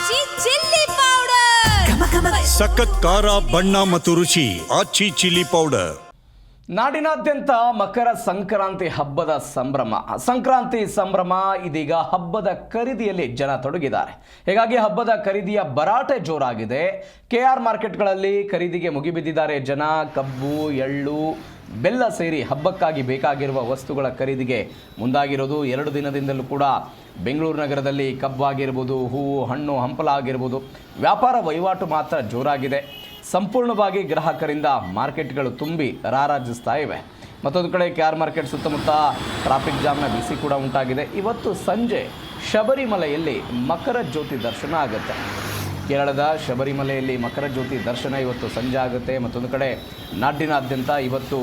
ಆಚಿ chilli powder ಸಖತ್ ಖಾರ ಬಣ್ಣ ಮತ್ತು ರುಚಿ ಆಚಿ ಚಿಲ್ಲಿ ಪೌಡರ್. ನಾಡಿನಾದ್ಯಂತ ಮಕರ ಸಂಕ್ರಾಂತಿ ಹಬ್ಬದ ಸಂಕ್ರಾಂತಿ ಸಂಭ್ರಮ ಇದೀಗ ಹಬ್ಬದ ಖರೀದಿಯಲ್ಲಿ ಜನ ತೊಡಗಿದ್ದಾರೆ. ಹೀಗಾಗಿ ಹಬ್ಬದ ಖರೀದಿಯ ಭರಾಟೆ ಜೋರಾಗಿದೆ. KR ಮಾರ್ಕೆಟ್ಗಳಲ್ಲಿ ಖರೀದಿಗೆ ಮುಗಿಬಿದ್ದಿದ್ದಾರೆ ಜನ. ಕಬ್ಬು, ಎಳ್ಳು, ಬೆಲ್ಲ ಸೇರಿ ಹಬ್ಬಕ್ಕಾಗಿ ಬೇಕಾಗಿರುವ ವಸ್ತುಗಳ ಖರೀದಿಗೆ ಮುಂದಾಗಿರೋದು. 2 ದಿನದಿಂದಲೂ ಕೂಡ ಬೆಂಗಳೂರು ನಗರದಲ್ಲಿ ಕಬ್ಬಾಗಿರ್ಬೋದು, ಹೂವು, ಹಣ್ಣು, ಹಂಪಲ ಆಗಿರ್ಬೋದು, ವ್ಯಾಪಾರ ವಹಿವಾಟು ಮಾತ್ರ ಜೋರಾಗಿದೆ. ಸಂಪೂರ್ಣವಾಗಿ ಗ್ರಾಹಕರಿಂದ ಮಾರ್ಕೆಟ್ಗಳು ತುಂಬಿ ರಾರಾಜಿಸ್ತಾ ಇವೆ. ಮತ್ತೊಂದು ಕಡೆ KR ಮಾರ್ಕೆಟ್ ಸುತ್ತಮುತ್ತ ಟ್ರಾಫಿಕ್ ಜಾಮ್ನ ಬಿಸಿ ಕೂಡ ಉಂಟಾಗಿದೆ. ಇವತ್ತು ಸಂಜೆ ಶಬರಿಮಲೆಯಲ್ಲಿ ಮಕರ ಜ್ಯೋತಿ ದರ್ಶನ ಆಗುತ್ತೆ. ಕೇರಳದ ಶಬರಿಮಲೆಯಲ್ಲಿ ಮಕರ ಜ್ಯೋತಿ ದರ್ಶನ ಇವತ್ತು ಸಂಜೆ ಆಗುತ್ತೆ. ಮತ್ತೊಂದು ಕಡೆ ನಾಡಿನಾದ್ಯಂತ ಇವತ್ತು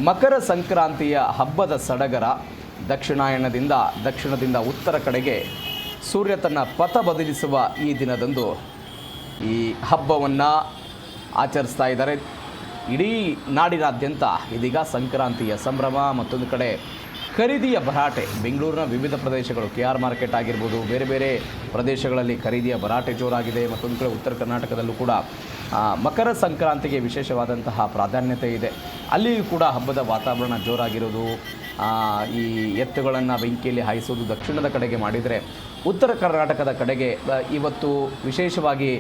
ಮಕರ ಸಂಕ್ರಾಂತಿಯ ಹಬ್ಬದ ಸಡಗರ. ದಕ್ಷಿಣದಿಂದ ಉತ್ತರ ಕಡೆಗೆ ಸೂರ್ಯ ತನ್ನ ಪಥ ಬದಲಿಸುವ ಈ ದಿನದಂದು ಈ ಹಬ್ಬವನ್ನು ಆಚರಿಸ್ತಾ ಇದ್ದಾರೆ. ಇಡೀ ನಾಡಿನಾದ್ಯಂತ ಇದೀಗ ಸಂಕ್ರಾಂತಿಯ ಸಂಭ್ರಮ. ಮತ್ತೊಂದು ಕಡೆ ಖರೀದಿಯ ಭರಾಟೆ. ಬೆಂಗಳೂರಿನ ವಿವಿಧ ಪ್ರದೇಶಗಳು, KR ಮಾರ್ಕೆಟ್ ಆಗಿರ್ಬೋದು, ಬೇರೆ ಬೇರೆ ಪ್ರದೇಶಗಳಲ್ಲಿ ಖರೀದಿಯ ಭರಾಟೆ ಜೋರಾಗಿದೆ. ಮತ್ತೊಂದು ಕಡೆ ಉತ್ತರ ಕರ್ನಾಟಕದಲ್ಲೂ ಕೂಡ ಮಕರ ಸಂಕ್ರಾಂತಿಗೆ ವಿಶೇಷವಾದಂತಹ ಪ್ರಾಧಾನ್ಯತೆ ಇದೆ. ಅಲ್ಲಿಯೂ ಕೂಡ ಹಬ್ಬದ ವಾತಾವರಣ ಜೋರಾಗಿರೋದು. ಈ ಎತ್ತುಗಳನ್ನು ಬೆಂಕಿಯಲ್ಲಿ ಹಾಯಿಸೋದು ದಕ್ಷಿಣದ ಕಡೆಗೆ ಮಾಡಿದರೆ, ಉತ್ತರ ಕರ್ನಾಟಕದ ಕಡೆಗೆ ಇವತ್ತು ವಿಶೇಷವಾಗಿ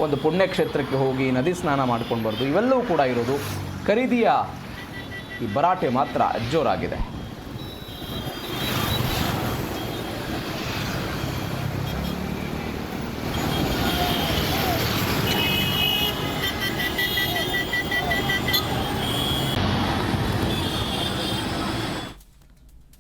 ಒಂದು ಪುಣ್ಯಕ್ಷೇತ್ರಕ್ಕೆ ಹೋಗಿ ನದಿ ಸ್ನಾನ ಮಾಡ್ಕೊಂಡು ಬರೋದು, ಇವೆಲ್ಲವೂ ಕೂಡ ಇರೋದು. ಖರೀದಿಯ ಈ ಭರಾಟೆ ಮಾತ್ರ ಜೋರಾಗಿದೆ.